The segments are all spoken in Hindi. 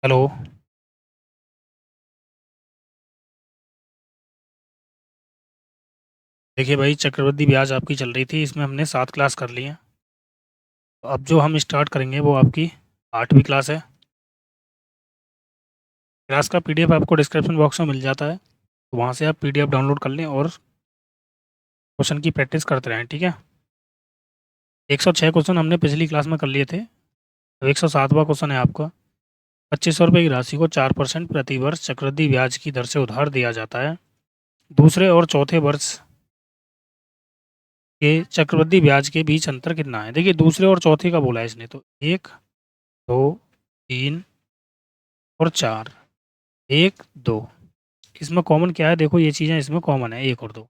हेलो। देखिए भाई, चक्रवृद्धि ब्याज आपकी चल रही थी, इसमें हमने 7 क्लास कर ली हैं। तो अब जो हम स्टार्ट करेंगे वो आपकी 8वीं क्लास है। क्लास का पीडीएफ आपको डिस्क्रिप्शन बॉक्स में मिल जाता है, तो वहाँ से आप पीडीएफ डाउनलोड कर लें और क्वेश्चन की प्रैक्टिस करते रहें, ठीक है। 106 क्वेश्चन हमने पिछली क्लास में कर लिए थे। तो 107वां क्वेश्चन है आपका। 2500 रुपये की राशि को 4% प्रति वर्ष चक्रवृद्धि ब्याज की दर से उधार दिया जाता है। दूसरे और चौथे वर्ष के चक्रवृद्धि ब्याज के बीच अंतर कितना है। देखिए, दूसरे और चौथे का बोला है इसने, तो 1, 2, 3 और 4। 1, 2, इसमें कॉमन क्या है, देखो ये चीज़ें इसमें कॉमन है, 1 और 2।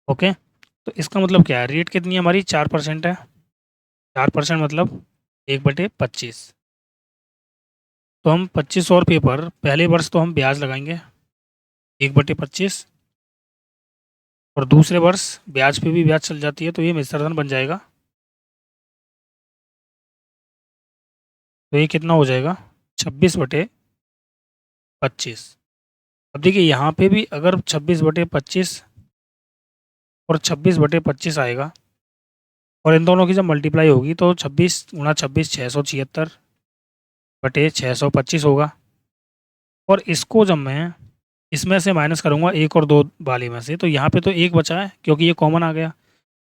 ओके, तो इसका मतलब क्या है, रेट कितनी है हमारी, 4% है। 4% मतलब 1/25। तो हम 2500 रुपये पर पहले वर्ष तो हम ब्याज लगाएंगे 1/25, और दूसरे वर्ष ब्याज पे भी ब्याज चल जाती है, तो ये मिश्रधन बन जाएगा। तो ये कितना हो जाएगा, 26/25। अब देखिए यहाँ पे भी अगर 26/25 और 26/25 आएगा, और इन दोनों की जब मल्टीप्लाई होगी तो 26 × 26 676/625 होगा। और इसको जब मैं इसमें से माइनस करूँगा 1 और 2 वाले में से, तो यहाँ पे तो 1 बचा है क्योंकि ये कॉमन आ गया।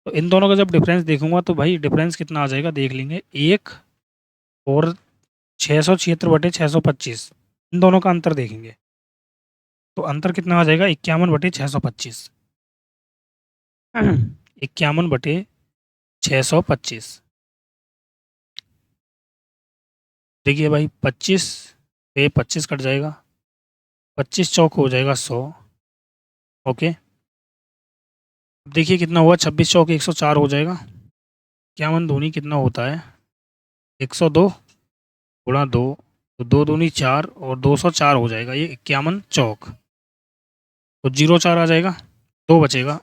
तो इन दोनों का जब डिफरेंस देखूंगा तो भाई डिफरेंस कितना आ जाएगा, देख लेंगे। 1 और 676/625, इन दोनों का अंतर देखेंगे। तो अंतर कितना आ जाएगा, 51/625। 51/625। देखिए भाई, 25 पे 25 कट जाएगा, 25 चौक हो जाएगा 100। ओके, अब देखिए कितना हुआ, 26 चौक 104 हो जाएगा। 51 दूनी कितना होता है, 102 × 2, तो 2 दूनी 4 और 204 हो जाएगा ये 51 चौक। तो 0 4 आ जाएगा, 2 बचेगा।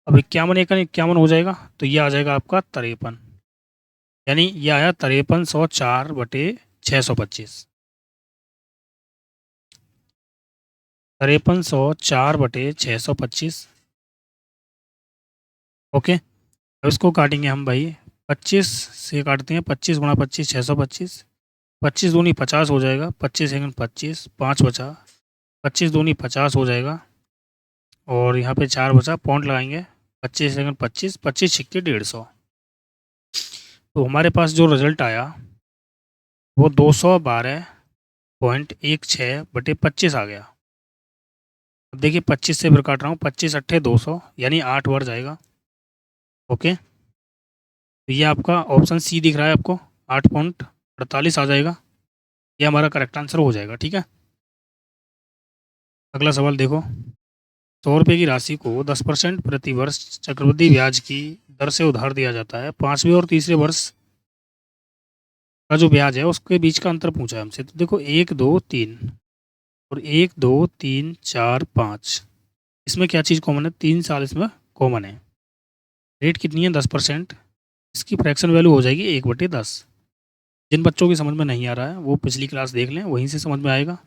अब 51 एकन 51 हो जाएगा, तो ये आ जाएगा आपका 53। यानी ये आया 5304/625। 5304/625। ओके, अब इसको काटेंगे हम भाई, 25 से काटते हैं, 25 × 25 625। 25 दूनी 50 हो जाएगा, 25 एकन 25, 5 बचा, 25 दूनी 50 हो जाएगा, और यहाँ पे 4 बचा, पॉइंट लगाएंगे। 25 एकन 25, 25 छिक्के 150। तो हमारे पास जो रिजल्ट आया वो 212.16/25 आ गया। अब देखिए 25 से फिर काट रहा हूँ, 25 अट्ठे 200, यानी 8 बार जाएगा। ओके, तो ये आपका ऑप्शन सी दिख रहा है आपको, 8.48 आ जाएगा। ये हमारा करेक्ट आंसर हो जाएगा, ठीक है। अगला सवाल देखो। 100 रुपये की राशि को 10% प्रति वर्ष चक्रवृद्धि ब्याज की दर से उधार दिया जाता है। 5वें और तीसरे वर्ष का जो ब्याज है उसके बीच का अंतर पूछा है हमसे। तो देखो 1 2 3 और 1 2 3 4 5, इसमें क्या चीज़ कॉमन है, 3 साल इसमें कॉमन है। रेट कितनी है, 10%। इसकी फ्रैक्शन वैल्यू हो जाएगी 1/10। जिन बच्चों की समझ में नहीं आ रहा है वो पिछली क्लास देख लें, वहीं से समझ में आएगा।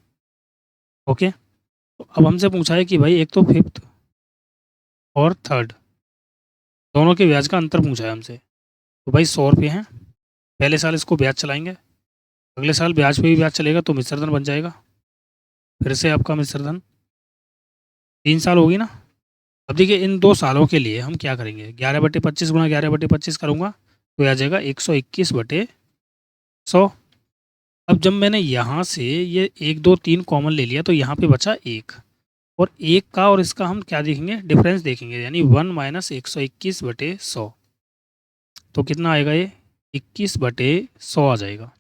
ओके, तो अब हमसे पूछा है कि भाई एक तो फिफ्थ और थर्ड दोनों के ब्याज का अंतर पूछा है हमसे। तो भाई 100 रुपये हैं, पहले साल इसको ब्याज चलाएंगे, अगले साल ब्याज पे भी ब्याज चलेगा, तो मिश्रधन बन जाएगा। फिर से आपका मिश्रधन 3 साल होगी ना। अब देखिए इन 2 सालों के लिए हम क्या करेंगे, 11/25 × 11/25 करूँगा, तो आ जाएगा 121/100। अब जब मैंने यहाँ से ये 1 2 3 कॉमन ले लिया, तो यहाँ पे बचा 1, और 1 का और इसका हम क्या देखेंगे, डिफरेंस देखेंगे, यानी 1 - 121/100। तो कितना आएगा ये, 21/100 आ जाएगा।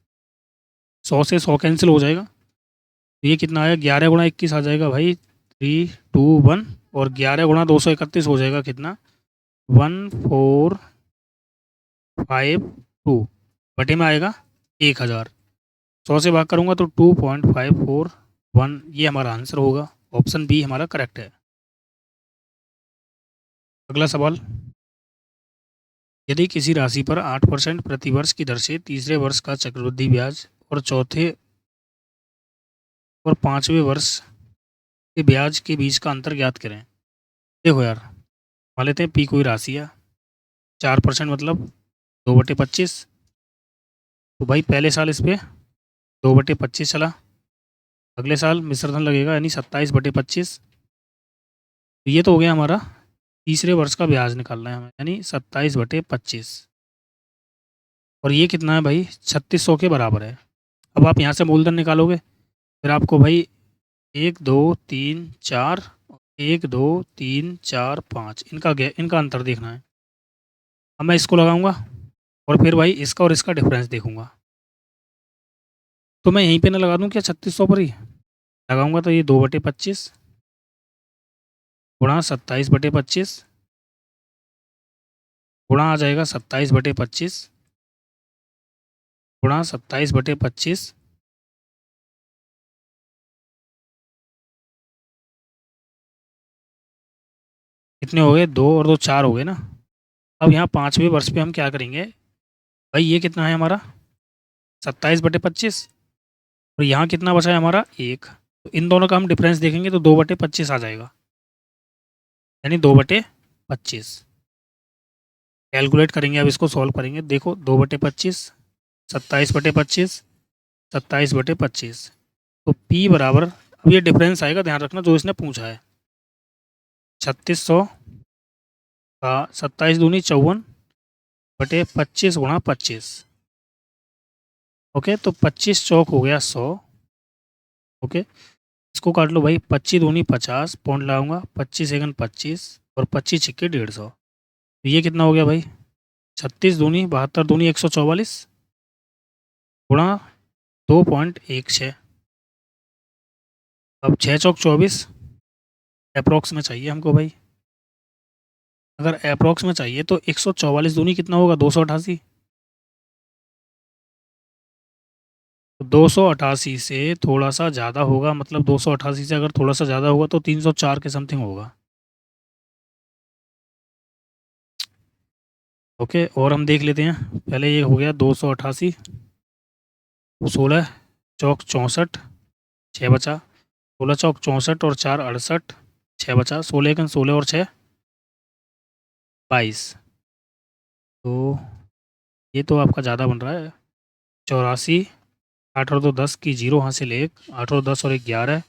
100 से 100 कैंसिल हो जाएगा, तो ये कितना आया, 11 × 21 आ जाएगा भाई, 321, और 11 × 231 हो जाएगा कितना, 1452 बटे में आएगा 1000। 100 से भाग करूँगा तो 2.541, ये हमारा आंसर होगा। ऑप्शन बी हमारा करेक्ट है। अगला सवाल। यदि किसी राशि पर 8% प्रति वर्ष की दर से तीसरे वर्ष का चक्रवृद्धि ब्याज और चौथे और 5वें वर्ष के ब्याज के बीच का अंतर ज्ञात करें। देखो यार, मान लेते हैं पी कोई राशि है, 4% मतलब 2/25। तो भाई पहले साल इस पे 2/25 चला, अगले साल मिश्रधन लगेगा यानी 27/25। तो ये तो हो गया हमारा तीसरे वर्ष का ब्याज निकालना है हमें, यानी 27/25। और ये कितना है भाई, 3600 के बराबर है। अब आप यहाँ से मूलधन निकालोगे, फिर आपको भाई 1 2 3 4, 1 2 3 4 5 इनका अंतर देखना है। अब मैं इसको लगाऊंगा और फिर भाई इसका और इसका डिफरेंस देखूंगा। तो मैं यहीं पे ना लगा दूं क्या 3600 पर ही लगाऊंगा, तो ये 2/25 गुणा 27/25 गुणा आ जाएगा 27/25 गुणा 27/25। कितने हो गए, 2 और 2 4 हो गए ना। अब यहाँ 5वें वर्ष पे हम क्या करेंगे भाई, ये कितना है हमारा 27/25 और यहाँ कितना बचा है हमारा 1। तो इन दोनों का हम डिफरेंस देखेंगे तो 2/25 आ जाएगा, यानी 2/25। कैलकुलेट करेंगे, अब इसको सॉल्व करेंगे। देखो 2/25, 27/25, 27/25। तो P बराबर, अब ये डिफरेंस आएगा, ध्यान रखना जो इसने पूछा है। 3600 का 27 दूनी 54/25 गुणा 25। ओके, तो 25 चौक हो गया 100। ओके, इसको काट लो भाई, 25 दूनी 50, पॉइंट लगाऊंगा, 25 एकन 25 और 25 छिक्के 150। तो ये कितना हो गया भाई, 36 दूनी 72 दूनी 144 गुणा 2.16। अब 6 चौक 24, अप्रोक्स में चाहिए हमको भाई। अगर अप्रोक्स में चाहिए तो 144 दूनी कितना होगा, 288। तो 288 से थोड़ा सा ज़्यादा होगा, मतलब 288 से अगर थोड़ा सा ज़्यादा होगा तो 304 के समथिंग होगा। ओके, और हम देख लेते हैं। पहले ये हो गया 288, 16 चौक 64, 6 बचा, 16 चौक 64 और 4 68, 6 बचा, 16 एकन 16 और 6 22। तो ये तो आपका ज़्यादा बन रहा है, 84, 8 और 2 10 की 0 हासिल 1, 8 और 10 और 1 11,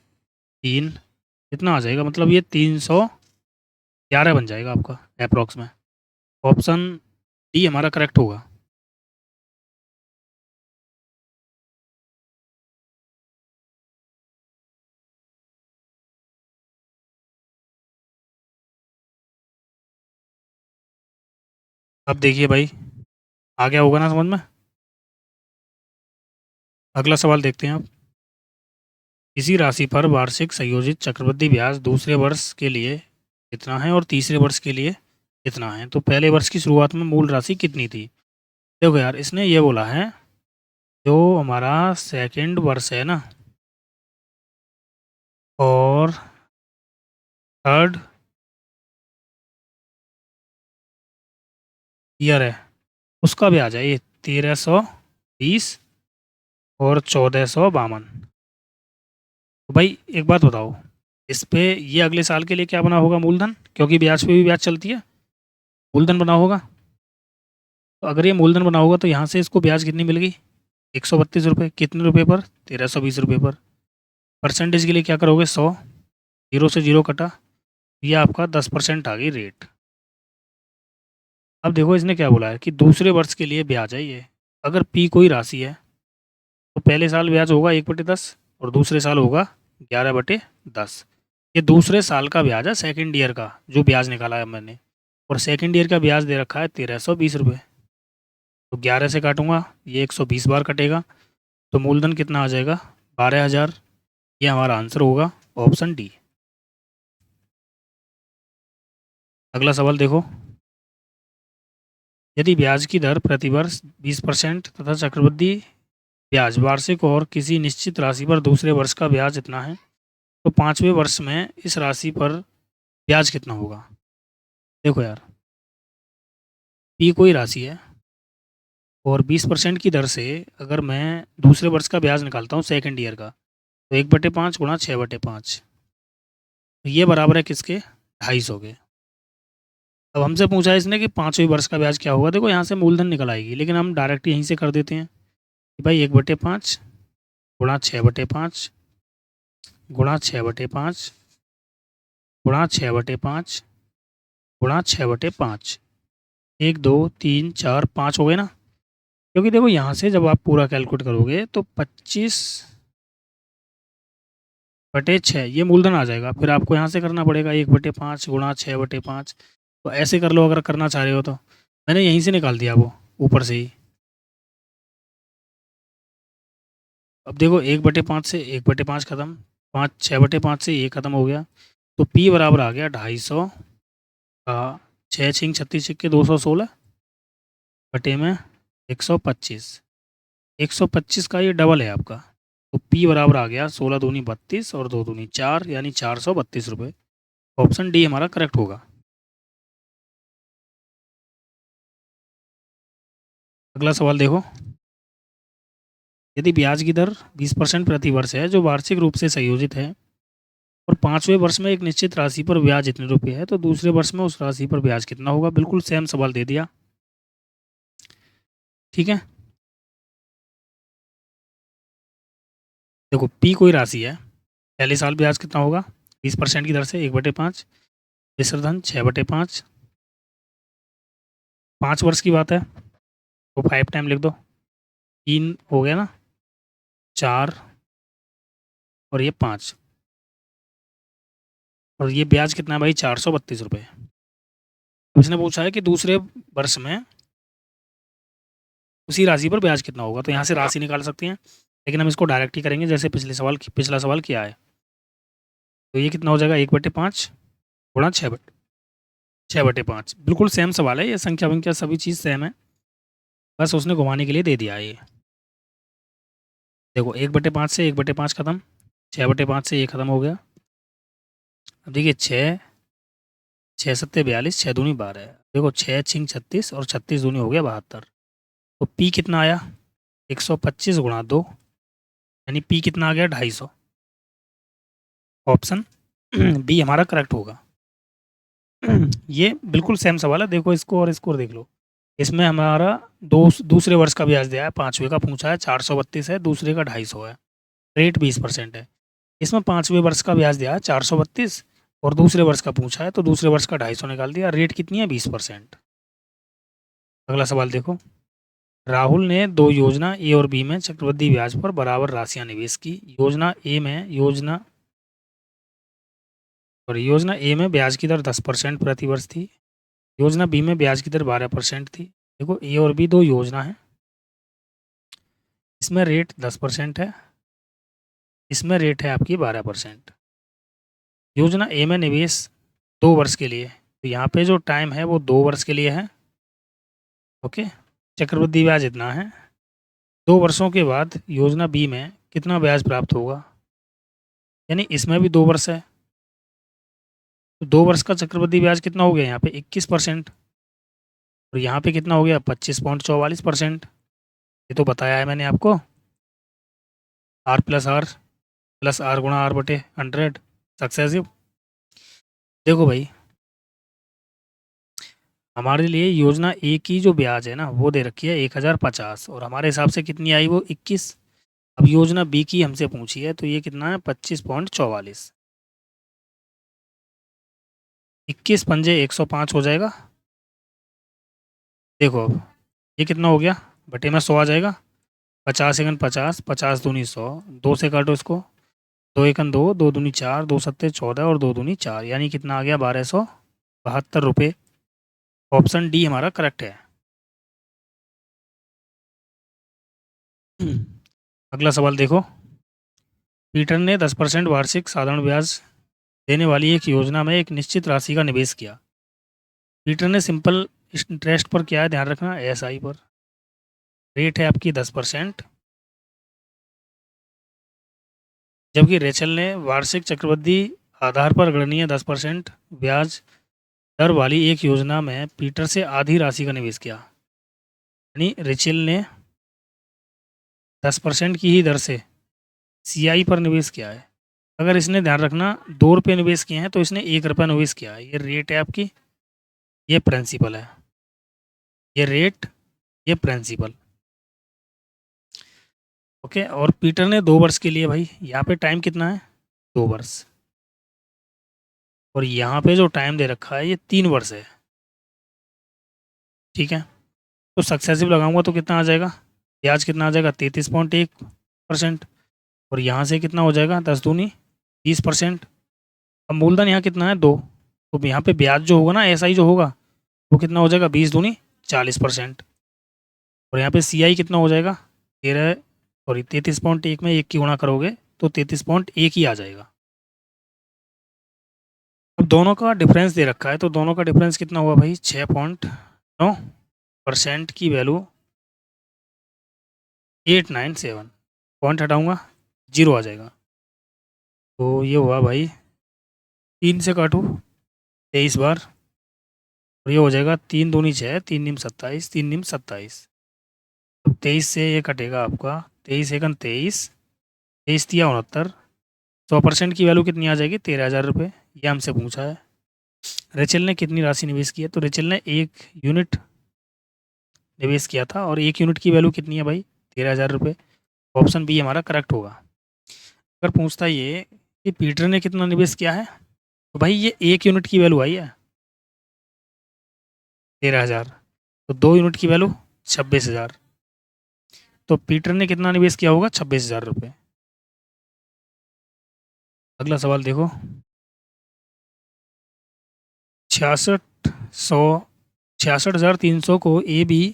3 कितना आ जाएगा, मतलब ये 311 बन जाएगा आपका अप्रोक्स में। ऑप्शन डी हमारा करेक्ट होगा। अब देखिए भाई, आ गया होगा ना समझ में। अगला सवाल देखते हैं आप। किसी राशि पर वार्षिक संयोजित चक्रवृद्धि ब्याज दूसरे वर्ष के लिए कितना है और तीसरे वर्ष के लिए कितना है। तो पहले वर्ष की शुरुआत में मूल राशि कितनी थी। देखो यार, इसने ये बोला है जो हमारा सेकंड वर्ष है ना और थर्ड ईयर है, उसका ब्याज है ये 1320 और 1452। तो भाई एक बात बताओ, इस पे ये अगले साल के लिए क्या बना होगा, मूलधन, क्योंकि ब्याज पे भी ब्याज चलती है, मूलधन बना होगा। तो अगर ये मूलधन बना होगा तो यहाँ से इसको ब्याज कितनी मिल गई, 132 रुपये। कितने रुपये पर, 1320 रुपये पर। परसेंटेज के लिए क्या करोगे, 100, 0 से 0 कटा, ये आपका 10% आ गई रेट। अब देखो इसने क्या बोला है कि दूसरे वर्ष के लिए ब्याज है ये। अगर पी कोई राशि है तो पहले साल ब्याज होगा 1/10 और दूसरे साल होगा 11/10। ये दूसरे साल का ब्याज है, सेकेंड ईयर का जो ब्याज निकाला है मैंने। और सेकेंड ईयर का ब्याज दे रखा है 1320 रुपये। तो 11 से काटूंगा, ये 120 बार कटेगा, तो मूलधन कितना आ जाएगा, 12,000। ये हमारा आंसर होगा ऑप्शन डी। अगला सवाल देखो। यदि ब्याज की दर प्रतिवर्ष 20% तथा चक्रवृद्धि ब्याज वार्षिक और किसी निश्चित राशि पर दूसरे वर्ष का ब्याज इतना है, तो 5वें वर्ष में इस राशि पर ब्याज कितना होगा। देखो यार, पी कोई राशि है और 20% की दर से अगर मैं दूसरे वर्ष का ब्याज निकालता हूँ सेकेंड ईयर का, तो 1/5 गुणा 6/5, तो ये बराबर है किसके? 250 के। अब हमसे पूछा है इसने कि 5वें वर्ष का ब्याज क्या होगा। देखो यहाँ से मूलधन निकल आएगी, लेकिन हम डायरेक्ट यहीं से कर देते हैं कि भाई 1/5 गुणा 6/5 गुणा 6/5 गुणा 6/5 गुणा 6/5, 1 2 3 4 5 हो गए ना। क्योंकि देखो यहाँ से जब आप पूरा कैलकुलेट करोगे तो 25/6 ये मूलधन आ जाएगा। फिर आपको यहाँ से करना पड़ेगा 1/5 गुणा 6/5। तो ऐसे कर लो अगर करना चाह रहे हो तो। मैंने यहीं से निकाल दिया वो ऊपर से ही। अब देखो 1/5 से 1/5 खत्म, 6/5 से ये खत्म हो गया। तो P बराबर आ गया 250 का 6 छिंग 36 छिक्के 216 बटे में 125। 125 का ये डबल है आपका। तो P बराबर आ गया 16 दूनी 32 और 2 दूनी 4, यानी 432 रुपये। ऑप्शन डी हमारा करेक्ट होगा। अगला सवाल देखो, यदि ब्याज की दर 20% प्रति वर्ष है जो वार्षिक रूप से संयोजित है और 5वें वर्ष में एक निश्चित राशि पर ब्याज इतने रुपये है, तो दूसरे वर्ष में उस राशि पर ब्याज कितना होगा। बिल्कुल सेम सवाल दे दिया, ठीक है। देखो P कोई राशि है, पहले साल ब्याज कितना होगा 20% की दर से 1/5, विसर्धन 6/5, 5 वर्ष की बात है तो 5 टाइम लिख दो, 3 हो गया ना, 4 और ये 5, और ये ब्याज कितना है भाई 432 रुपये। उसने पूछा है कि दूसरे वर्ष में उसी राशि पर ब्याज कितना होगा। तो यहाँ से राशि निकाल सकते हैं, लेकिन हम इसको डायरेक्ट ही करेंगे जैसे पिछला सवाल किया है। तो ये कितना हो जाएगा 1/5 गुणा 6/5। बिल्कुल सेम सवाल है, ये संख्या वंख्या सभी चीज़ सेम है, बस उसने घुमाने के लिए दे दिया है ये। देखो 1/5 से 1/5 खत्म, 6/5 से ये खत्म हो गया। अब देखिए 6 6 सत्ते 42, 6 दूनी 12। देखो 6 छिंग 36 और 36 दूनी हो गया 72। तो P कितना आया 125 गुणा 2, यानी P कितना आ गया 250। ऑप्शन बी हमारा करेक्ट होगा। ये बिल्कुल सेम सवाल है, देखो इसको और इसको देख लो। इसमें हमारा दूसरे वर्ष का ब्याज दिया है, 5वें का पूछा है 432 है, दूसरे का 250 है, रेट 20% है। इसमें 5वें वर्ष का ब्याज दिया है 432 और दूसरे वर्ष का पूछा है, तो दूसरे वर्ष का 250 निकाल दिया, रेट कितनी है 20%। अगला सवाल देखो, राहुल ने 2 योजना ए और बी में चक्रवृद्धि ब्याज पर बराबर राशियां निवेश की। योजना ए में ब्याज की दर 10% प्रति वर्ष थी, योजना बी में ब्याज की दर 12% थी। देखो ए और बी 2 योजना है, इसमें रेट 10% है, इसमें रेट है आपकी 12%। योजना ए में निवेश 2 वर्ष के लिए, तो यहाँ पे जो टाइम है वो 2 वर्ष के लिए है, ओके। चक्रवृद्धि ब्याज इतना है। 2 वर्षों के बाद योजना बी में कितना ब्याज प्राप्त होगा, यानी इसमें भी 2 वर्ष है, तो 2 वर्ष का चक्रवृद्धि ब्याज कितना हो गया यहाँ पे 21%, और यहाँ पे कितना हो गया 25.44%। ये तो बताया है मैंने आपको, R+R गुणा R/100 सक्सेसिव। देखो भाई हमारे लिए योजना ए की जो ब्याज है ना वो दे रखी है 1050, और हमारे हिसाब से कितनी आई वो 21। अब योजना बी की हमसे पूछी है, तो ये कितना है 25.44, 21 पंजे 105 हो जाएगा। देखो अब ये कितना हो गया, बटे में 100 आ जाएगा, 50 एकन 50, 50 दूनी 100, 2 से काटो इसको, 2 एकन 2, 2 दूनी 4, 2 सत्ते 14 और 2 दूनी 4, यानी कितना आ गया 1272 रुपये। ऑप्शन डी हमारा करेक्ट है। अगला सवाल देखो, पीटर ने 10% वार्षिक साधारण ब्याज देने वाली एक योजना में एक निश्चित राशि का निवेश किया। पीटर ने सिंपल इंटरेस्ट पर क्या है ध्यान रखना, एसआई पर, रेट है आपकी 10%, जबकि रेचल ने वार्षिक चक्रवृद्धि आधार पर गणनीय 10% ब्याज दर वाली एक योजना में पीटर से आधी राशि का निवेश किया। यानी रेचल ने 10% की ही दर से CI पर निवेश किया है। अगर इसने ध्यान रखना 2 रुपये निवेश किए हैं तो इसने 1 रुपया निवेश किया है। ये रेट है आपकी, ये प्रिंसिपल है, ये रेट, ये प्रिंसिपल। ओके, और पीटर ने 2 वर्ष के लिए, भाई यहाँ पे टाइम कितना है, 2 वर्ष, और यहाँ पे जो टाइम दे रखा है ये 3 वर्ष है। ठीक है, तो सक्सेसिव लगाऊंगा तो कितना आ जाएगा, ब्याज कितना आ जाएगा, 33.1%, और यहाँ से कितना हो जाएगा, 10 दूनी 20%। अब मूलधन यहाँ कितना है, 2, तो यहाँ पे ब्याज जो होगा ना, SI जो होगा वो कितना हो जाएगा, 20 दूनी 40%, और यहाँ पे CI कितना हो जाएगा, 13, सॉरी 33.1 में 1 की गुणा करोगे तो 33.1 ही आ जाएगा। अब दोनों का डिफरेंस दे रखा है, तो दोनों का डिफरेंस कितना हुआ भाई, 6.9% की वैल्यू 897, पॉइंट हटाऊंगा 0 आ जाएगा। तो ये हुआ भाई, 3 से काटो 23 बार, और ये हो जाएगा 3 दूनी 6, 3 निम 27, 3 निम 27। अब 23 से ये कटेगा आपका, 23 एकन 23, 23 तिया 69, 100% की वैल्यू कितनी आ जाएगी, 13,000 रुपये। ये हमसे पूछा है। रेचल ने कितनी राशि निवेश की है, तो रेचल ने 1 यूनिट निवेश किया था, और 1 यूनिट की वैल्यू कितनी है भाई, 13,000 रुपये। ऑप्शन बी हमारा करेक्ट होगा। अगर पूछता ये कि पीटर ने कितना निवेश किया है, तो भाई ये 1 यूनिट की वैल्यू आई है 13,000, तो 2 यूनिट की वैल्यू 26,000, तो पीटर ने कितना निवेश किया होगा, 26,000 रुपये। अगला सवाल देखो, 66,300 को AB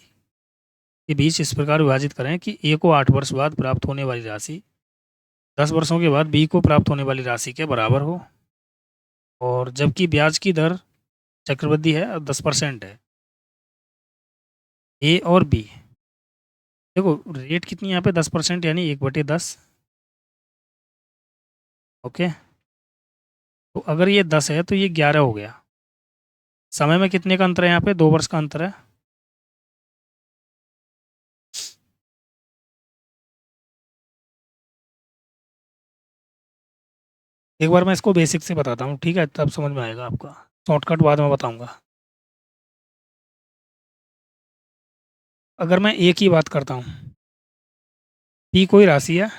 के बीच इस प्रकार विभाजित करें कि A को 8 वर्ष बाद प्राप्त होने वाली राशि 10 वर्षों के बाद B को प्राप्त होने वाली राशि के बराबर हो, और जबकि ब्याज की दर चक्रवृद्धि है और 10% है। A और B, देखो रेट कितनी है यहाँ पे, 10%, यानी 1/10। ओके, तो अगर ये 10 है तो ये 11 हो गया। समय में कितने का अंतर है, यहाँ पे 2 वर्ष का अंतर है। एक बार मैं इसको बेसिक से बताता हूँ, ठीक है, तब समझ में आएगा आपका, शॉर्टकट बाद में बताऊंगा। अगर मैं A की बात करता हूँ, P कोई राशि है,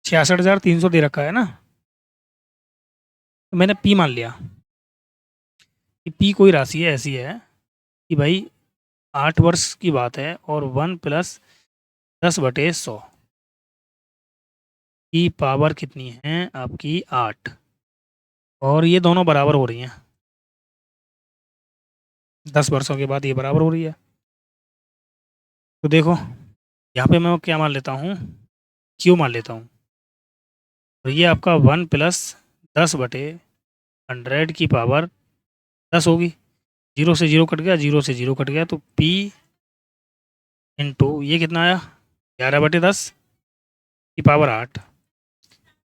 66,300 दे रखा है ना, तो मैंने P मान लिया कि P कोई राशि है, ऐसी है कि भाई 8 वर्ष की बात है, और 1 + 10/100 की पावर कितनी है आपकी, 8, और ये दोनों बराबर हो रही हैं, 10 वर्षों के बाद ये बराबर हो रही है। तो देखो यहाँ पे मैं क्या मान लेता हूँ, Q मान लेता हूँ, और ये आपका 1 + 10/100 की पावर 10 होगी। 0 से 0 कट गया, 0 से 0 कट गया, तो P इंटू ये कितना आया, 11/10 की पावर 8,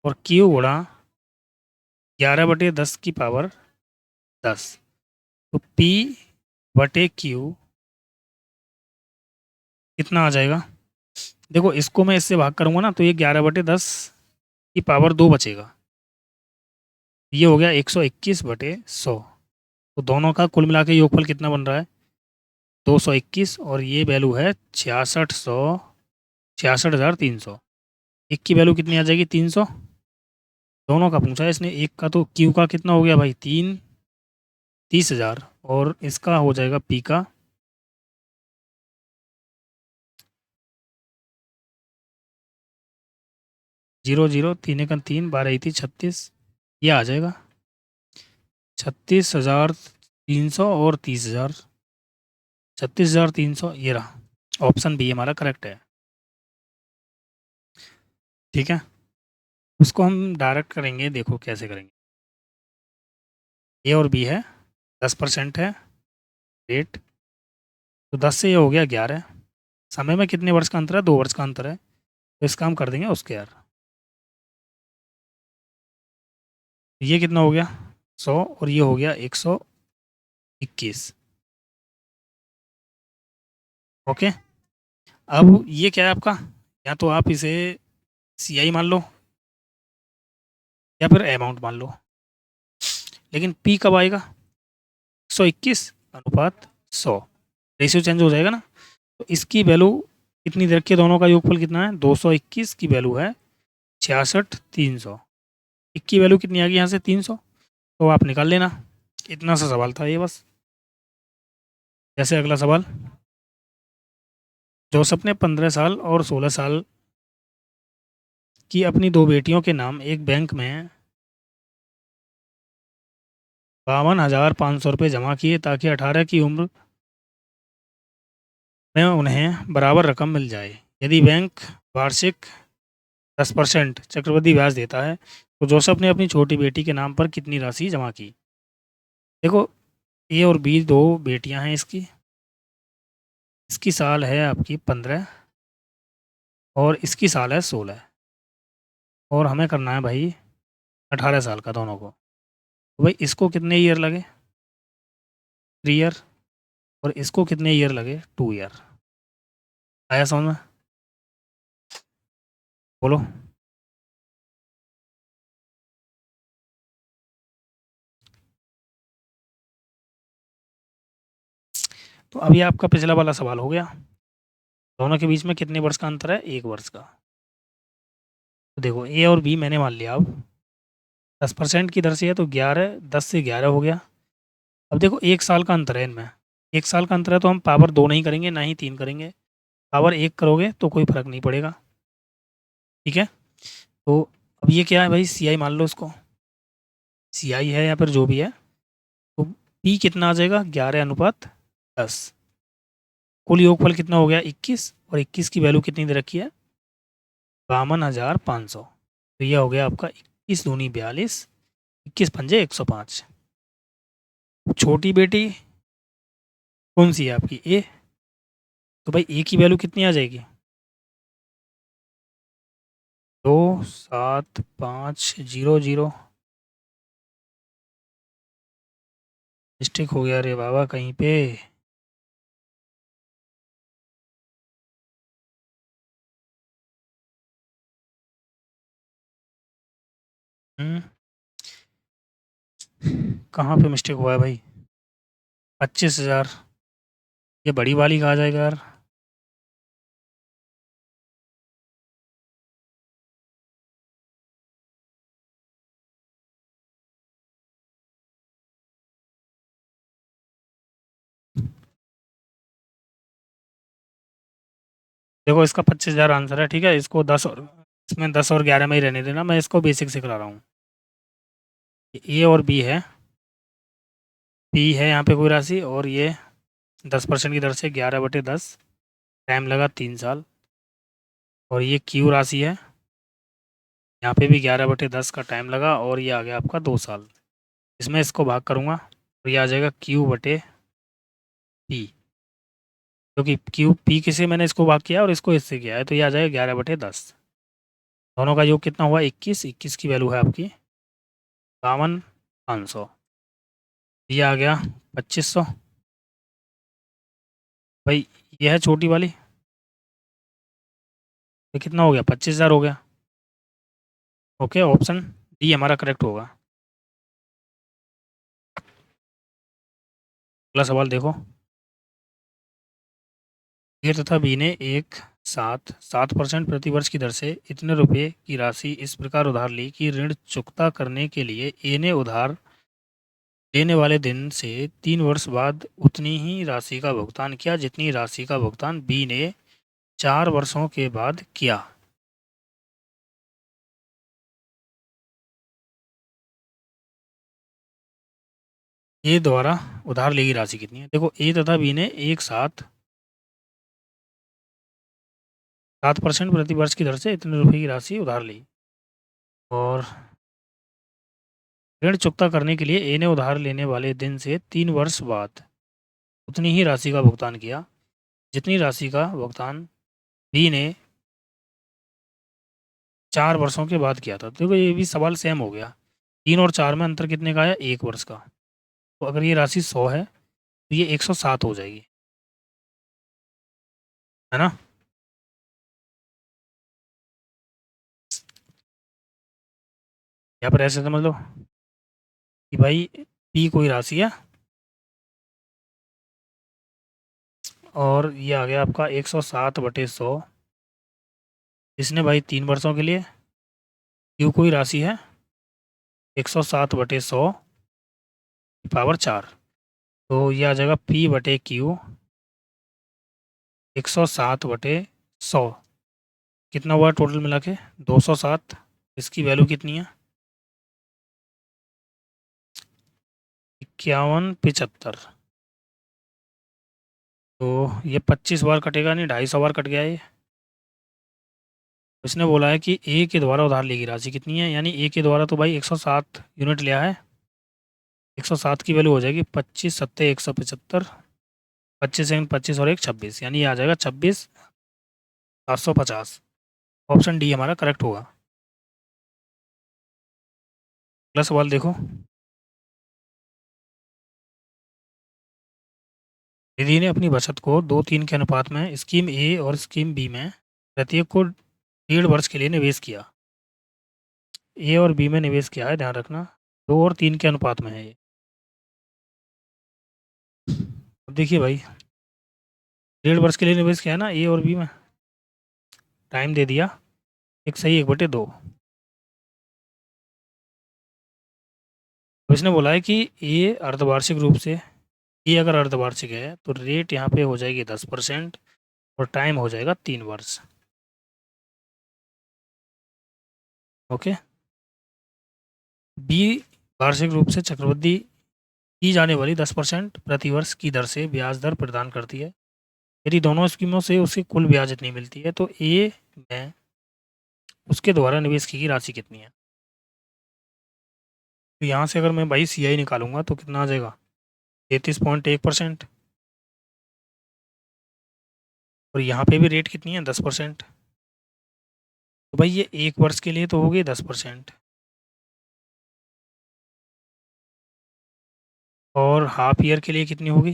और Q गुणा 11/10 की पावर 10, तो P/Q कितना आ जाएगा। देखो इसको मैं इससे भाग करूँगा ना, तो ये 11/10 की पावर 2 बचेगा, ये हो गया 121/100। तो दोनों का कुल मिला के योगफल कितना बन रहा है, 221, और ये वैल्यू है 66,300। एक की वैल्यू कितनी आ जाएगी, 300। दोनों का पूछा है इसने, एक का, तो Q का कितना हो गया भाई, 30,000, और इसका हो जाएगा P का 0, 0, 3 एकम 3, 12 थी 36, ये आ जाएगा 36,300 और 30,000, 36,300 ये रहा। ऑप्शन बी हमारा करेक्ट है। ठीक है, उसको हम डायरेक्ट करेंगे, देखो कैसे करेंगे। ए और बी है, 10% है रेट, तो 10 से ये हो गया 11। समय में कितने वर्ष का अंतर है, 2 वर्ष का अंतर है, तो इसका हम कर देंगे उसके यार। ये कितना हो गया, 100, और ये हो गया 121। ओके, अब ये क्या है आपका, या तो आप इसे CI मान लो या फिर अमाउंट मान लो, लेकिन P कब आएगा? 121 अनुपात 100, रेशियो चेंज हो जाएगा ना। तो इसकी वैल्यू कितनी दे रखी है, दोनों का योगफल कितना है? 221 की वैल्यू है 66,300। की वैल्यू कितनी आ गई यहाँ से? 300। तो आप निकाल लेना। इतना सा सवाल था ये बस। जैसे अगला सवाल, जोसेफ ने 15 साल और 16 साल की अपनी दो बेटियों के नाम एक बैंक में 52,500 रुपये जमा किए ताकि 18 की उम्र में उन्हें बराबर रकम मिल जाए। यदि बैंक वार्षिक 10% चक्रवृद्धि ब्याज देता है तो जोसेफ ने अपनी छोटी बेटी के नाम पर कितनी राशि जमा की? देखो, ए और बी दो बेटियां हैं इसकी। इसकी साल है आपकी 15 और इसकी साल है 16, और हमें करना है भाई 18 साल का दोनों को। तो भाई इसको कितने ईयर लगे? 3 ईयर। और इसको कितने ईयर लगे? 2 ईयर। आया समझ में? बोलो। तो अभी आपका पिछला वाला सवाल हो गया। दोनों के बीच में कितने वर्ष का अंतर है? 1 वर्ष का। तो देखो, ए और बी मैंने मान लिया। अब 10% की दर से है तो 11, 10 से 11 हो गया। अब देखो 1 साल का अंतर है इनमें। 1 साल का अंतर है तो हम पावर 2 नहीं करेंगे, ना ही 3 करेंगे। पावर 1 करोगे तो कोई फर्क नहीं पड़ेगा। ठीक है। तो अब ये क्या है भाई? CI मान लो इसको। CI है या फिर जो भी है। तो P कितना आ जाएगा? 11 अनुपात 10। कुल योगफल कितना हो गया? 21। और 21 की वैल्यू कितनी दे रखी है? 52,500। तो ये हो गया आपका 21 दूनी 42, 21 पंजे 105। छोटी बेटी कौन सी है आपकी? ए। तो भाई ए की वैल्यू कितनी आ जाएगी? 2,7,5,0,0। मिस्टेक हो गया रे बाबा कहीं पे। हम्म, कहाँ पे मिस्टेक हुआ है भाई? 25,000। ये बड़ी वाली कहा जाएगा यार। देखो इसका 25,000 आंसर है। ठीक है, इसको 10 और इसमें 10 और 11 में ही रहने देना। मैं इसको बेसिक से करा रहा हूँ। ए और बी है। पी है यहाँ पे कोई राशि, और ये 10% की दर से 11/10, टाइम लगा 3 साल। और ये क्यू राशि है, यहाँ पे भी 11/10 का टाइम लगा, और ये आ गया आपका 2 साल। इसमें इसको भाग करूँगा और ये आ जाएगा Q/P, क्योंकि Q P किसे मैंने इसको भाग किया और इसको इससे किया है, तो ये आ जाएगा 11/10। दोनों का योग कितना हुआ? 21। 21 की वैल्यू है आपकी 52,500। ये आ गया 2,500। भाई ये है छोटी वाली, ये कितना हो गया? 25,000 हो गया। ओके, ऑप्शन डी हमारा करेक्ट होगा। अगला सवाल देखो। ए तथा बी ने एक साथ 7% प्रति वर्ष की दर से इतने रुपए की राशि इस प्रकार उधार ली कि ऋण चुकता करने के लिए ए ने उधार लेने वाले दिन से 3 वर्ष बाद उतनी ही राशि का भुगतान किया जितनी राशि का भुगतान बी ने 4 वर्षों के बाद किया। ए द्वारा उधार ली गई राशि कितनी है? देखो, ए तथा बी ने एक साथ 7% प्रति वर्ष की दर से इतने रुपए की राशि उधार ली, और ऋण चुकता करने के लिए ए ने उधार लेने वाले दिन से 3 वर्ष बाद उतनी ही राशि का भुगतान किया जितनी राशि का भुगतान बी ने 4 वर्षों के बाद किया था। देखो ये भी सवाल सेम हो गया। 3 और 4 में अंतर कितने का आया? 1 वर्ष का। तो अगर ये राशि 100 है तो ये 107 हो जाएगी, है ना? यहाँ पर ऐसे समझ लो कि भाई पी कोई राशि है और ये आ गया आपका 107/100, इसने भाई 3 वर्षों के लिए। क्यू कोई राशि है 107/100 की पावर 4, तो ये आ जाएगा P/Q 107/100, कितना हुआ टोटल मिला के 207। इसकी वैल्यू कितनी है 5175। तो ये 25 बार कटेगा, नहीं 250 बार कट गया ये। इसने बोला है कि ए के द्वारा उधार ली गई राशि कितनी है, यानी ए के द्वारा तो भाई 107 यूनिट लिया है। 107 की वैल्यू हो जाएगी 25×7=175, 25 और 1 26, यानी ये आ जाएगा 26,750। ऑप्शन डी हमारा करेक्ट होगा। अगला सवाल देखो। निधि ने अपनी बचत को 2:3 के अनुपात में स्कीम ए और स्कीम बी में प्रत्येक को 1.5 वर्ष के लिए निवेश किया। ए और बी में निवेश किया है, ध्यान रखना, 2 और 3 के अनुपात में है ये। अब देखिए भाई 1.5 वर्ष के लिए निवेश किया है ना ए और बी में, टाइम दे दिया 1:1/2। तो इसने बोला है कि ए अर्धवार्षिक रूप से, ए अगर अर्धवार्षिक है तो रेट यहाँ पे हो जाएगी 10% और टाइम हो जाएगा 3 वर्ष। ओके। बी वार्षिक रूप से चक्रवृद्धि की जाने वाली 10% प्रतिवर्ष की दर से ब्याज दर प्रदान करती है। यदि दोनों स्कीमों से उसकी कुल ब्याज इतनी मिलती है तो ए में उसके द्वारा निवेश की गई राशि कितनी है। तो यहाँ से अगर मैं भाई CI निकालूंगा तो कितना आ जाएगा 33.1%, और यहाँ पे भी रेट कितनी है 10%। तो भाई ये 1 वर्ष के लिए तो हो गई 10%, और हाफ ईयर के लिए कितनी होगी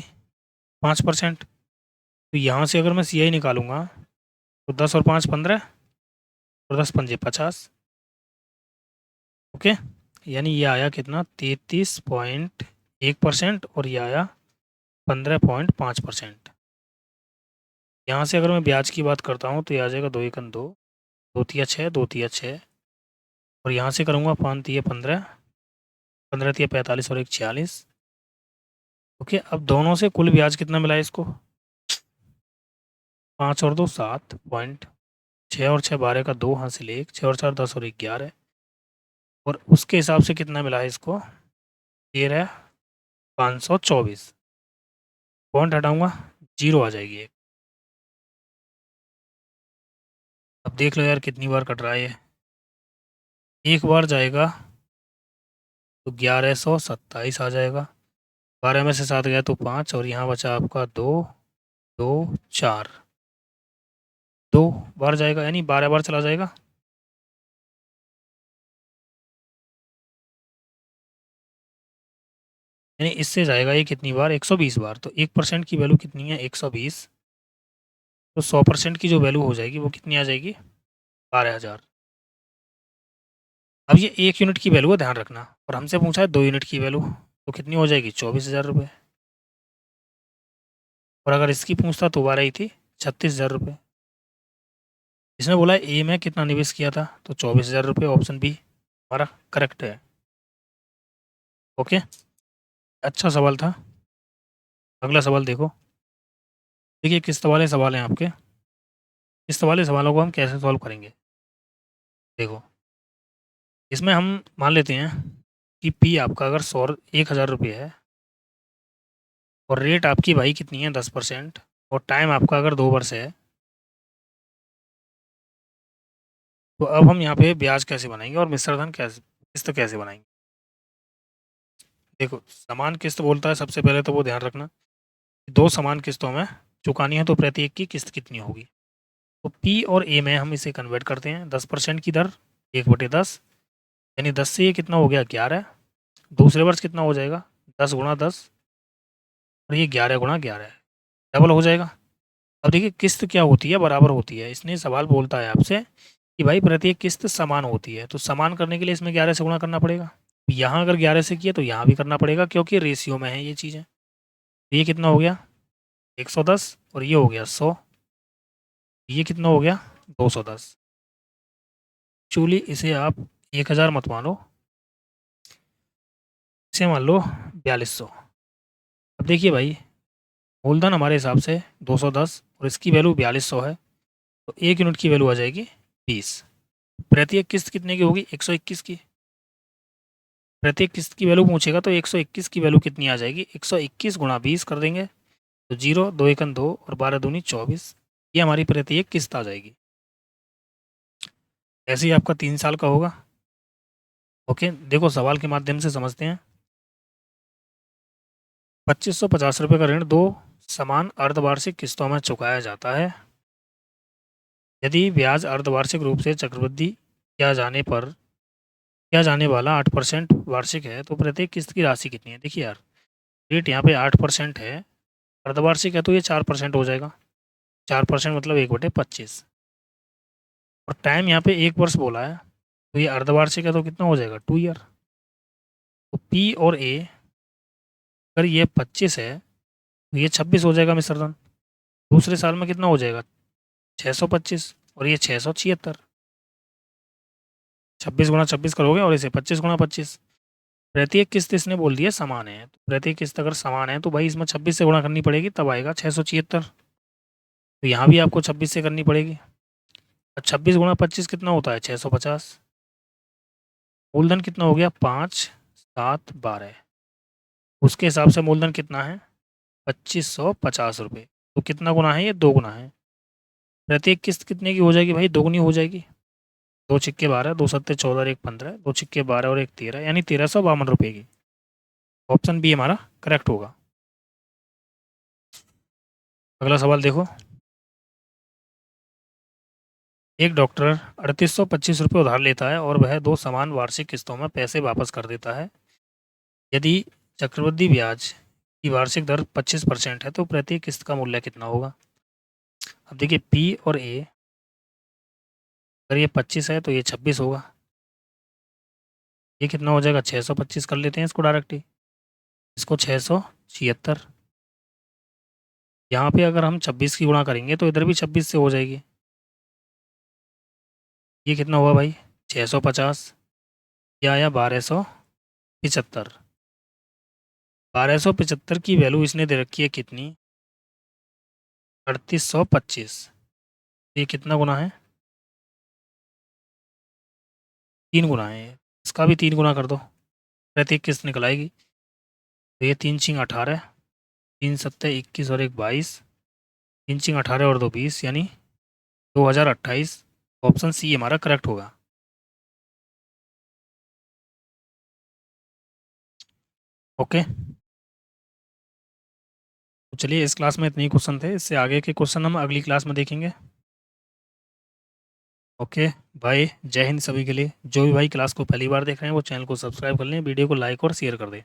5%। तो यहाँ से अगर मैं CI निकालूंगा तो 10 और 5 15, और 10 पंजे 50। ओके, यानी ये आया कितना 33.1%, और ये आया 15.5%। यहाँ से अगर मैं ब्याज की बात करता हूँ तो ये आ जाएगा 2 एकन 2, 2 तिया 6, 2 तिया 6, और यहाँ से करूँगा 5 तिया 15, 15 तिया 45 और 1 46। ओके, अब दोनों से कुल ब्याज कितना मिला है इसको 5 और 2 7, 6 और 6 12 का 2 हासिल 1, 6 और 4 10 और 1 11, और उसके हिसाब से कितना मिला है इसको 13,524। पॉइंट हटाऊंगा 0 आ जाएगी एक। अब देख लो यार कितनी बार कट रहा है ये। एक बार जाएगा तो 1127 आ जाएगा, 12 में से 7 गया तो 5, और यहाँ बचा आपका 2 2 4, 2 बार जाएगा यानी 12 बार चला जाएगा। यानी इससे जाएगा ये कितनी बार 120 बार, तो 1% की वैल्यू कितनी है 120, तो 100% की जो वैल्यू हो जाएगी वो कितनी आ जाएगी 12,000। अब ये 1 यूनिट की वैल्यू है, ध्यान रखना, और हमसे पूछा है 2 यूनिट की वैल्यू, तो कितनी हो जाएगी 24,000 रुपये, और अगर इसकी पूछता तो 12 ही थी 36,000 रुपये। इसने बोला ए में कितना निवेश किया था तो 24,000 रुपये, ऑप्शन बी हमारा करेक्ट है। ओके, अच्छा सवाल था। अगला सवाल देखो। देखिए किस्त वाले सवाल हैं आपके, किस्त वाले सवालों को हम कैसे सॉल्व करेंगे। देखो इसमें हम मान लेते हैं कि पी आपका अगर 1,000 रुपये है, और रेट आपकी भाई कितनी है 10%, और टाइम आपका अगर 2 वर्ष है, तो अब हम यहाँ पे ब्याज कैसे बनाएंगे और मिश्र धन कैसे, किस्त कैसे बनाएंगे। देखो समान किस्त बोलता है, सबसे पहले तो वो ध्यान रखना कि 2 समान किस्तों में चुकानी है तो प्रत्येक की किस्त कितनी होगी। तो पी और ए में हम इसे कन्वर्ट करते हैं 10% की दर 1/10, यानी 10 से ये कितना हो गया 11, दूसरे वर्ष कितना हो जाएगा 10 × 10, और ये 11 × 11 डबल हो जाएगा। अब देखिए किस्त क्या होती है बराबर होती है, इसने सवाल बोलता है आपसे कि भाई प्रत्येक किस्त समान होती है, तो समान करने के लिए इसमें 11 से गुणा करना पड़ेगा। यहाँ अगर 11 से किया तो यहाँ भी करना पड़ेगा, क्योंकि रेशियो में है ये चीज़ें। ये कितना हो गया 110 और ये हो गया 100, ये कितना हो गया 210। एक्चुअली इसे आप 1000 मत मानो, इसे मान लो 4200। अब देखिए भाई, मूलधन हमारे हिसाब से 210 और इसकी वैल्यू 4200 है, तो 1 यूनिट की वैल्यू आ जाएगी 20। प्रत्येक किस्त कितने की होगी 121 की। प्रत्येक किस्त की वैल्यू पूछेगा तो 121 की वैल्यू कितनी आ जाएगी, 121 गुणा 20 कर देंगे तो 0, 2 एकन 2 और 12 दूनी 24। ये हमारी प्रत्येक किस्त आ जाएगी। ऐसे ही आपका 3 साल का होगा। ओके, देखो सवाल के माध्यम से समझते हैं। 2550 रुपये का ऋण 2 समान अर्धवार्षिक किस्तों में चुकाया जाता है। यदि ब्याज अर्धवार्षिक रूप से चक्रवृद्धि किया जाने वाला 8% वार्षिक है, तो प्रत्येक किस्त की राशि कितनी है। देखिए यार, रेट यहाँ पे 8% है, अर्धवार्षिक है तो ये 4% हो जाएगा। 4% मतलब 1/25, और टाइम यहाँ पे 1 वर्ष बोला है, तो ये अर्धवार्षिक है तो कितना हो जाएगा 2 ईयर। तो पी और ए, अगर ये 25 है तो ये 26 हो जाएगा मिश्र धन। दूसरे साल में कितना हो जाएगा 625 और ये 676। 26 गुणा 26 करोगे और इसे 25 गुणा 25। प्रत्येक किस्त इसने बोल दिया समान है, तो प्रत्येक किस्त अगर समान है तो भाई इसमें 26 से गुणा करनी पड़ेगी, तब आएगा 676। तो यहाँ भी आपको 26 से करनी पड़ेगी। और 26 गुणा 25 कितना होता है 650। मूलधन कितना हो गया 5, 7, 12। उसके हिसाब से मूलधन कितना है 2550 रुपये। तो कितना गुना है, ये 2 गुना है। प्रत्येक किस्त कितने की हो जाएगी भाई, दोगुनी हो जाएगी। 2 छिक्के 12, 2 सत्ते 14 और 1 15, 2 छिक्के 12 और 1 13, यानी 1352 रुपये की। ऑप्शन बी हमारा करेक्ट होगा। अगला सवाल देखो। एक डॉक्टर 3825 रुपये उधार लेता है और वह 2 समान वार्षिक किस्तों में पैसे वापस कर देता है। यदि चक्रवृद्धि ब्याज की वार्षिक दर 25% है, तो प्रत्येक किस्त का मूल्य कितना होगा। अब देखिए पी और ए, अगर ये 25 है तो ये 26 होगा। ये कितना हो जाएगा 625 कर लेते हैं इसको डायरेक्ट ही, इसको 676। यहाँ पे अगर हम 26 की गुणा करेंगे तो इधर भी 26 से हो जाएगी। ये कितना हुआ भाई 650, ये आया 1275। 1275 की वैल्यू इसने दे रखी है कितनी 3825। ये कितना गुना है 3 गुना है, इसका भी 3 गुना कर दो, प्रत्येक किस्त निकल आएगी। तो ये 3 × 18, 3 × 7 = 21 और 1 = 22, 3 × 18 और 2 = 20, यानी 2028। ऑप्शन सी हमारा करेक्ट होगा। ओके, तो चलिए इस क्लास में इतने ही क्वेश्चन थे, इससे आगे के क्वेश्चन हम अगली क्लास में देखेंगे। ओके भाई, जय हिंद सभी के लिए। जो भी भाई क्लास को पहली बार देख रहे हैं वो चैनल को सब्सक्राइब कर लें, वीडियो को लाइक और शेयर कर दें।